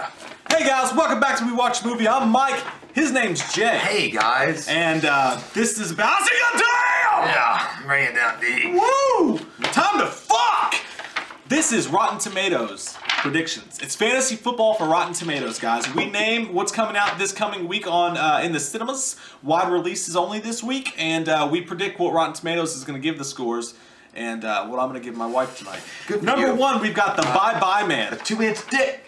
Yeah. Hey guys, welcome back to We Watch Movie. I'm Mike. His name's Jay. Hey guys. And this is Bouncing a Damn! Yeah, bring it down, D. Woo! Time to fuck! This is Rotten Tomatoes predictions. It's fantasy football for Rotten Tomatoes, guys. We name what's coming out this coming week on in the cinemas. Wide releases only this week, and we predict what Rotten Tomatoes is going to give the scores. And what I'm going to give my wife tonight. Good Number one, we've got the Bye Bye Man. A 2-inch dick.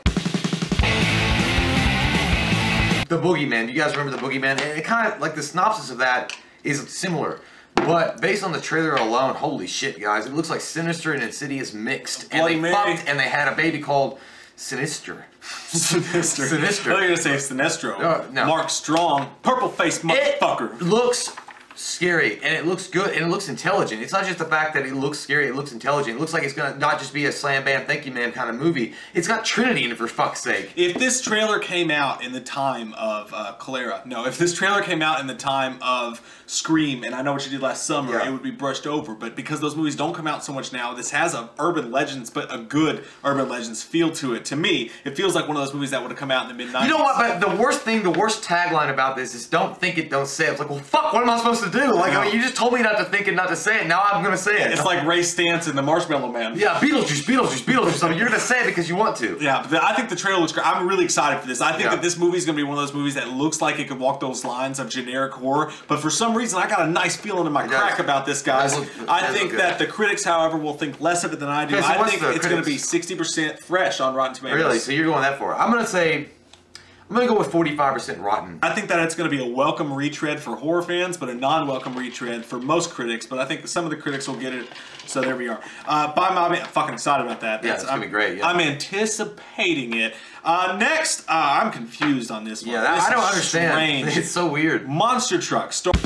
The Boogeyman. You guys remember the Boogeyman? And it kind of, like, the synopsis of that is similar. But based on the trailer alone, holy shit, guys. It looks like Sinister and Insidious mixed. And they fucked and they had a baby called Sinister. Sinister. Sinister. I thought you were going to say Sinestro. No. Mark Strong. Purple-faced motherfucker. It looks scary, and it looks good, and it looks intelligent. It's not just the fact that it looks scary, it looks intelligent. It looks like it's gonna not just be a slam bam thank you man kind of movie. It's got Trinity in it, for fuck's sake. If this trailer came out in the time of if this trailer came out in the time of Scream, and I Know What You Did Last Summer, it would be brushed over. But because those movies don't come out so much now, this has a urban legends, but a good urban legends feel to it. To me, it feels like one of those movies that would have come out in the mid-90s. You know what, but the worst tagline about this is don't think it, don't say it. It's like, well, fuck, what am I supposed to do? Like, I mean, you just told me not to think it, not to say it. Now I'm going to say it. It's like Ray Stantz in The Marshmallow Man. Yeah, Beetlejuice, Beetlejuice, Beetlejuice. I mean, you're going to say it because you want to. Yeah, but I think the trailer looks great. I'm really excited for this. I think that this movie is going to be one of those movies that looks like it could walk those lines of generic horror. But for some reason, I got a nice feeling in my crack about this, guys. I think that the critics, however, will think less of it than I do. I think it's going to be 60% fresh on Rotten Tomatoes. Really? So you're going that far? I'm going to go with 45% rotten. I think that it's going to be a welcome retread for horror fans, but a non-welcome retread for most critics. But I think some of the critics will get it. So there we are. I'm fucking excited about that. Yeah, it's going to be great. Yeah. I'm anticipating it. Next, I'm confused on this one. Yeah, I don't understand. Strange. It's so weird. Monster Truck starring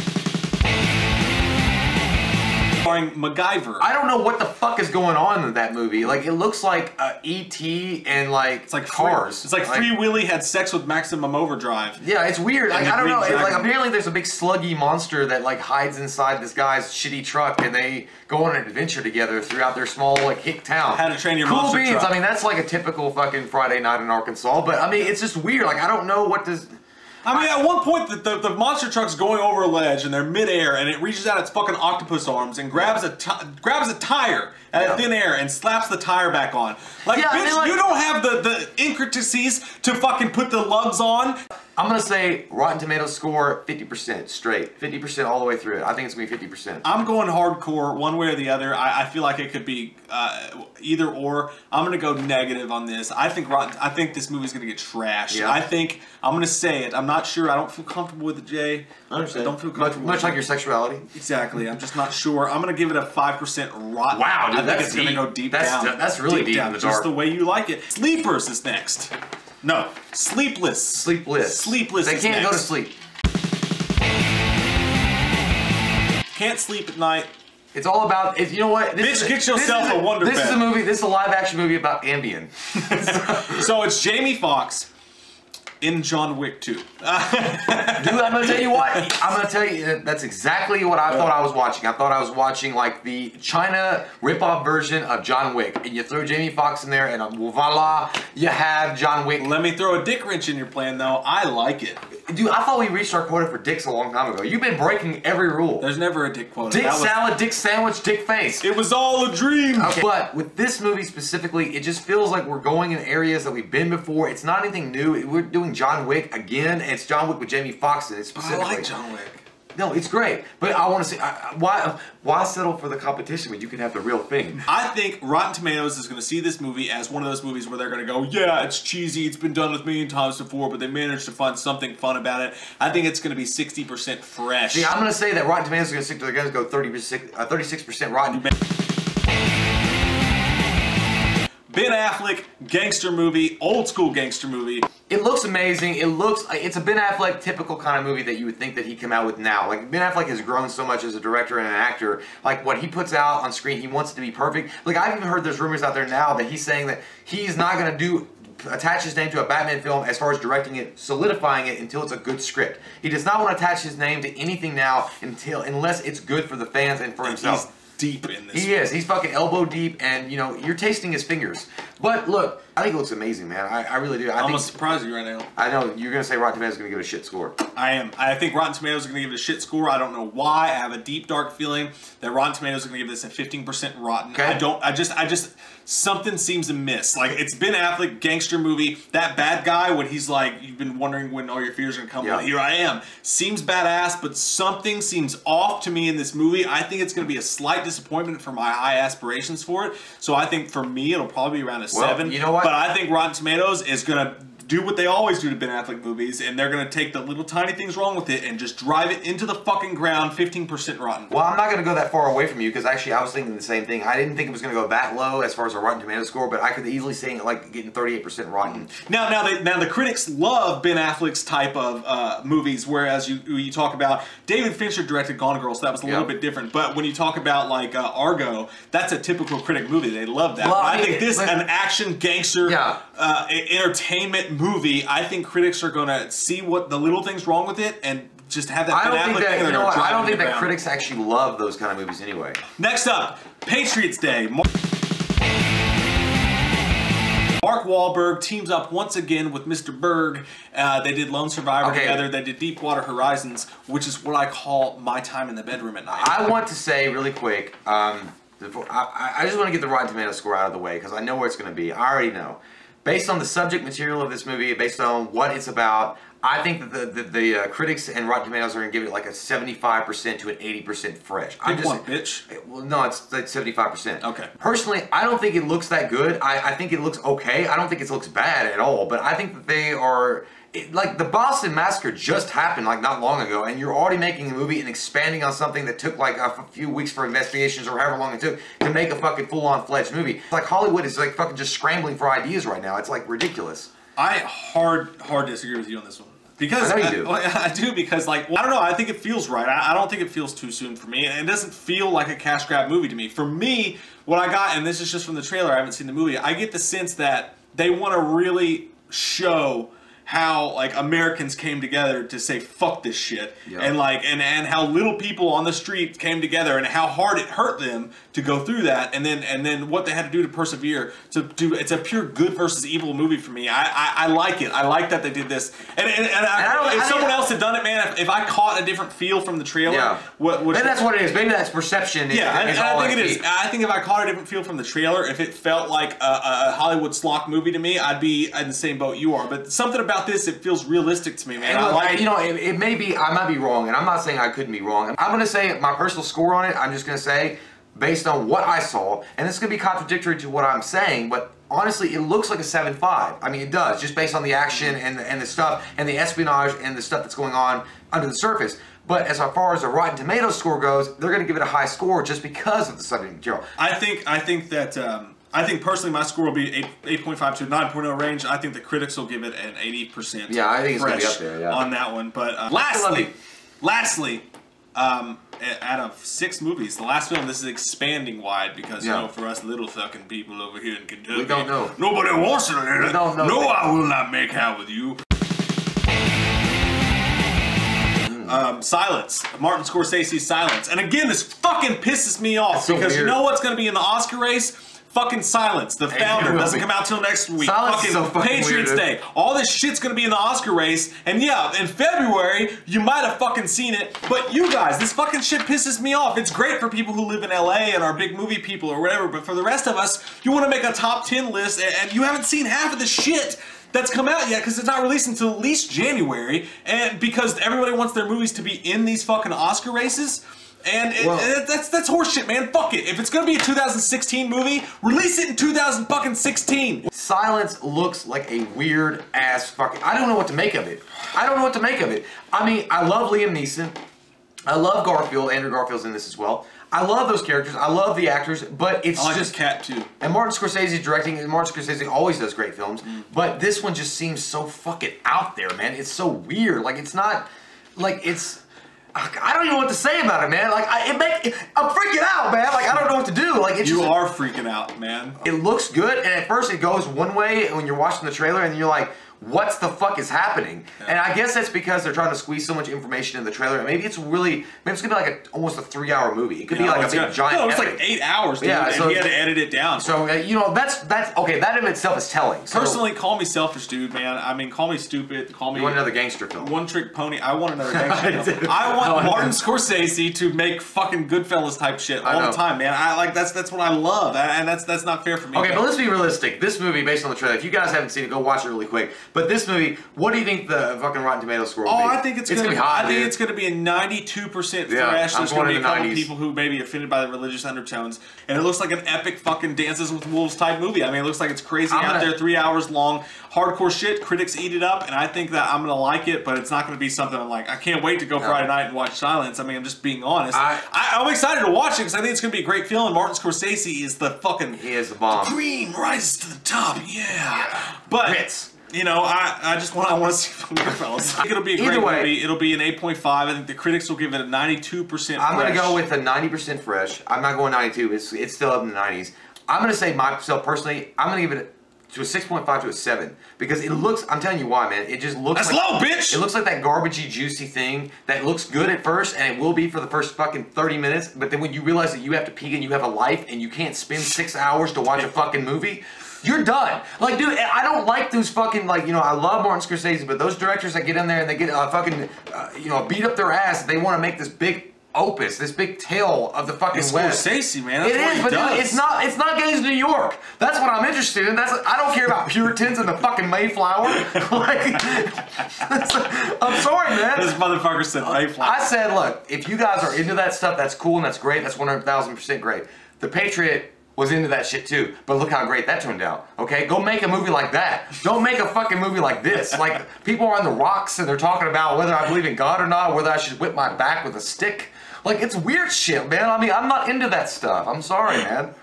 MacGyver. I don't know what the fuck is going on in that movie. Like, it looks like E.T. and like it's like Cars. It's like Free Willy had sex with Maximum Overdrive. Yeah, it's weird. Like, I don't know. Like, apparently there's a big sluggy monster that like hides inside this guy's shitty truck, and they go on an adventure together throughout their small like hick town. How to Train Your Cool Monster beans. Truck. I mean, that's like a typical fucking Friday night in Arkansas. But I mean, it's just weird. Like, I don't know what this. I mean, at one point, the monster truck's going over a ledge, and they're midair, and it reaches out its fucking octopus arms and grabs a tire at thin air and slaps the tire back on. Like, bitch, I mean, like, you don't have the intricacies to fucking put the lugs on. I'm going to say Rotten Tomatoes score 50% straight. 50% all the way through it. I think it's going to be 50%. I'm going hardcore one way or the other. I feel like it could be either or. I'm going to go negative on this. I think this movie's going to get trashed. Yeah. I think, I'm going to say it. I'm not sure. I don't feel comfortable with it, Jay. I understand. I don't feel comfortable much like your sexuality. Exactly. I'm just not sure. I'm going to give it a 5% rotten. Wow, dude, I think it's going to go deep down. That's really deep in the dark. Just the way you like it. Sleepers is next. No, Sleepless. Sleepless. Sleepless. They can't go to sleep. Can't sleep at night. It's all about. You know what? Bitch, get yourself a Wonder Bed. This is a movie. This is a live-action movie about Ambien. So it's Jamie Foxx in John Wick 2. Dude, I'm gonna tell you what. I'm gonna tell you that's exactly what I thought I was watching. I thought I was watching like the China rip-off version of John Wick, and you throw Jamie Foxx in there, and voila, you have John Wick. Let me throw a dick wrench in your plan, though. I like it. Dude, I thought we reached our quota for dicks a long time ago. You've been breaking every rule. There's never a dick quota. Dick salad, dick sandwich, dick face. It was all a dream. Okay. But with this movie specifically, it just feels like we're going in areas that we've been before. It's not anything new. We're doing John Wick again, and it's John Wick with Jamie Foxx in it specifically. I like John Wick. No, it's great, but I want to say, why settle for the competition when you can have the real thing? I think Rotten Tomatoes is going to see this movie as one of those movies where they're going to go, yeah, it's cheesy, it's been done with a million times before, but they managed to find something fun about it. I think it's going to be 60% fresh. See, I'm going to say that Rotten Tomatoes is going to stick to their guns, go 36% Rotten. Ben Affleck, gangster movie, old school gangster movie. It looks amazing. It's a Ben Affleck typical kind of movie that you would think that he'd come out with now. Like, Ben Affleck has grown so much as a director and an actor. Like, what he puts out on screen, he wants it to be perfect. Like, I've even heard there's rumors out there now that he's saying that he's not going to attach his name to a Batman film as far as directing it, solidifying it until it's a good script. He does not want to attach his name to anything now unless it's good for the fans and for himself. He's deep in this. He is. He's fucking elbow deep, and you know, you're tasting his fingers. But look, I think it looks amazing, man. I really do. I'm gonna surprise you right now. I know you're gonna say Rotten Tomatoes is gonna give it a shit score. I am. I think Rotten Tomatoes are gonna give it a shit score. I don't know why. I have a deep, dark feeling that Rotten Tomatoes are gonna give this a 15% rotten. Okay. I just something seems amiss. Like, it's Ben Affleck, gangster movie. That bad guy, when he's like, you've been wondering when all your fears are gonna come. Well, here I am. Seems badass, but something seems off to me in this movie. I think it's gonna be a slight disappointment for my high aspirations for it. So I think for me, it'll probably be around a 7. You know what? But I think Rotten Tomatoes is gonna do what they always do to Ben Affleck movies, and they're gonna take the little tiny things wrong with it and just drive it into the fucking ground. 15% rotten. Well, I'm not going to go that far away from you because actually I was thinking the same thing. I didn't think it was going to go that low as far as a Rotten Tomatoes score, but I could easily see it like getting 38% rotten. Now the critics love Ben Affleck's type of movies, whereas you talk about David Fincher directed Gone Girl, so that was a little bit different. But when you talk about like Argo, that's a typical critic movie. They love that. Well, I think this an action gangster entertainment movie. I think critics are going to see what the little things wrong with it and just have that. I don't think that. You know what? I don't think that down. Critics actually love those kind of movies anyway. Next up, Patriots Day. Mark Wahlberg teams up once again with Mr. Berg. They did Lone Survivor together. They did Deepwater Horizons, which is what I call my time in the bedroom at night. I want to say really quick. I just want to get the Rotten Tomatoes score out of the way because I know where it's going to be. I already know. Based on the subject material of this movie, based on what it's about, I think that the critics and Rotten Tomatoes are going to give it like a 75% to an 80% fresh. Pick one, bitch. Well, no, it's like 75%. Okay. Personally, I don't think it looks that good. I think it looks okay. I don't think it looks bad at all. But I think that they are... like, the Boston Massacre just happened like not long ago, and you're already making a movie and expanding on something that took like a few weeks for investigations or however long it took to make a fucking full-on fledged movie. It's like Hollywood is like fucking just scrambling for ideas right now. It's like ridiculous. I hard disagree with you on this one. Because I know you do. I do because, like, well, I don't know. I think it feels right. I don't think it feels too soon for me. And it doesn't feel like a cash grab movie to me. For me, what I got, and this is just from the trailer, I haven't seen the movie, I get the sense that they want to really show how like Americans came together to say fuck this shit, and like and how little people on the street came together and how hard it hurt them to go through that, and then what they had to do to persevere to do. It's a pure good versus evil movie for me. I like it. I like that they did this. And if someone else had done it, man, if I caught a different feel from the trailer, maybe that's what it is. Maybe that's perception. Yeah, and I think it is. I think if I caught a different feel from the trailer, if it felt like a Hollywood schlock movie to me, I'd be in the same boat you are. But something about this, it feels realistic to me, man. And look, you know, it may be, I might be wrong, and I'm not saying I couldn't be wrong. I'm going to say my personal score on it, I'm just going to say, based on what I saw, and this is going to be contradictory to what I'm saying, but honestly, it looks like a 7.5. I mean, it does, just based on the action and the stuff, and the espionage, and the stuff that's going on under the surface. But as far as the Rotten Tomatoes score goes, they're going to give it a high score just because of the subject material. I think personally my score will be 8.5 to 9.0 range. I think the critics will give it an 80%. Yeah, I think it's going to be up there, on that one. But lastly, out of 6 movies, the last film, this is expanding wide because, you know, for us little fucking people over here in Kentucky, we don't know. Nobody wants to learn it. Don't know. No, I will not make out with you. Silence. Martin Scorsese's Silence. And again, this fucking pisses me off because you know what's going to be in the Oscar race? Fucking Silence. The Founder doesn't come out till next week. Fucking Patriots Day. All this shit's going to be in the Oscar race. And yeah, in February, you might have fucking seen it. But you guys, this fucking shit pisses me off. It's great for people who live in LA and are big movie people or whatever. But for the rest of us, you want to make a top 10 list and you haven't seen half of the shit that's come out yet because it's not released until at least January, and because everybody wants their movies to be in these fucking Oscar races, and that's horseshit, man. Fuck it. If it's gonna be a 2016 movie, release it in 2016. Silence looks like a weird ass fucking. I don't know what to make of it. I mean, I love Liam Neeson. I love Garfield. Andrew Garfield's in this as well. I love those characters. I love the actors, but it's just Cat too. And Martin Scorsese directing. And Martin Scorsese always does great films, but this one just seems so fucking out there, man. It's so weird. Like it's not, like it's. I don't even know what to say about it, man. Like I'm freaking out, man. Like I don't know what to do. Like it's you are freaking out, man. It looks good, and at first it goes one way when you're watching the trailer, and you're like, what the fuck is happening? And I guess that's because they're trying to squeeze so much information in the trailer. Maybe it's gonna be like almost a 3-hour movie. It could be like a big giant. No, it's like 8 hours, dude. Yeah, and so he had to edit it down. So you know that's okay. That in itself is telling. So, personally, call me selfish, dude, man. I mean, call me stupid. Call me. You want another gangster film? One trick pony. I want another gangster film. I want Martin Scorsese to make fucking Goodfellas type shit all the time, man. That's what I love, and that's not fair for me. Okay, but let's be realistic. This movie, based on the trailer, if you guys haven't seen it, go watch it really quick. But this movie, what do you think the fucking Rotten Tomatoes score will be? Oh, I think it's gonna be hot. I think it's gonna be a 92% fresh. There's gonna be a couple people who may be offended by the religious undertones, and it looks like an epic fucking Dances with Wolves type movie. I mean, it looks like it's crazy out there, 3 hours long, hardcore shit. Critics eat it up, and I think that I'm gonna like it, but it's not gonna be something I'm like, I can't wait to go Friday night and watch Silence. I mean, I'm just being honest. I'm excited to watch it because I think it's gonna be a great film. And Martin Scorsese is the fucking he is the bomb. The cream rises to the top, But you know, I want to see Goodfellas. I think it'll be a great movie. It'll be an 8.5. I think the critics will give it a 92%. I'm gonna go with a 90% fresh. I'm not going 92. It's still up in the 90s. I'm gonna say myself personally. I'm gonna give it to a 6.5 to a 7 because it looks. I'm telling you why, man. It just looks. That's low, bitch. It looks like that garbagey, juicy thing that looks good at first, and it will be for the first fucking 30 minutes. But then when you realize that you have to pee and you have a life and you can't spend 6 hours to watch a fucking movie. You're done. Like, dude, I don't like those fucking, like, you know, I love Martin Scorsese, but those directors that get in there and they get fucking, you know, beat up their ass, they want to make this big opus, this big tale of the fucking West. Scorsese, man. That's it is, but dude, it's not Gangs of New York. That's what I'm interested in. I don't care about Puritans and the fucking Mayflower. Like, I'm sorry, man. This motherfucker said Mayflower. I said, look, if you guys are into that stuff, that's cool and that's great. That's 100,000% great. The Patriot was into that shit too, but look how great that turned out. Okay, go make a movie like that. Don't make a fucking movie like this. Like, people are on the rocks and they're talking about whether I believe in God or not, whether I should whip my back with a stick. Like, it's weird shit, man. I mean, I'm not into that stuff. I'm sorry, man.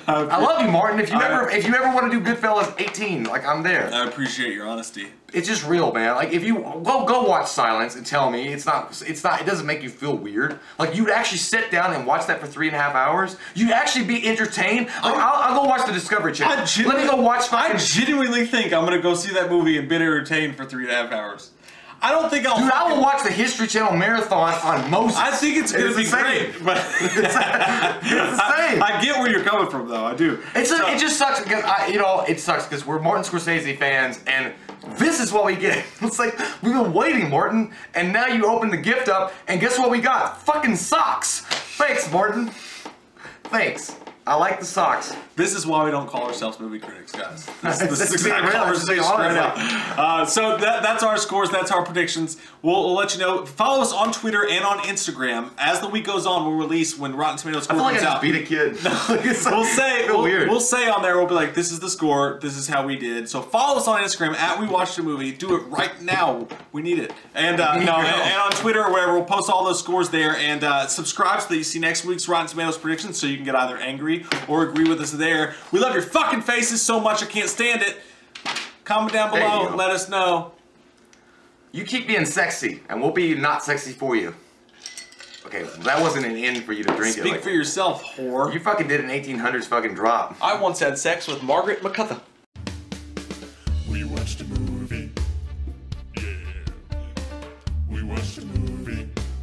I love you, Martin. If you ever want to do Goodfellas 18, like, I'm there. I appreciate your honesty. It's just real, man. Like, if you go watch Silence and tell me it doesn't make you feel weird. Like, you'd actually sit down and watch that for 3.5 hours. You'd actually be entertained. Like, I'll go watch the Discovery Channel. Let me go watch fucking. I genuinely think I'm gonna go see that movie and be entertained for 3.5 hours. I don't think I'll. Dude, I will watch the History Channel marathon on Moses. I think it's gonna be great, but it's the same. I get where you're coming from, though. I do. It just sucks because it sucks because we're Martin Scorsese fans, and this is what we get. It's like we've been waiting, Martin, and now you open the gift up, and guess what we got? Fucking socks. Thanks, Martin. Thanks. I like the socks. This is why we don't call ourselves movie critics, guys. This is exactly conversation straight out. So that's our scores. That's our predictions. We'll let you know. Follow us on Twitter and on Instagram. As the week goes on, we'll release when Rotten Tomatoes score comes out. I feel like I just beat a kid. We'll say on there, we'll be like, this is the score. This is how we did. So follow us on Instagram at We Watched a Movie. Do it right now. We need it. And and on Twitter or wherever, we'll post all those scores there. And subscribe so that you see next week's Rotten Tomatoes predictions, so you can get either angry or agree with us there. We love your fucking faces so much I can't stand it. Comment down below and let us know. You keep being sexy, and we'll be not sexy for you. Okay, that wasn't an end for you to drink it. Speak for yourself, whore. You fucking did an 1800s fucking drop. I once had sex with Margaret McCutha.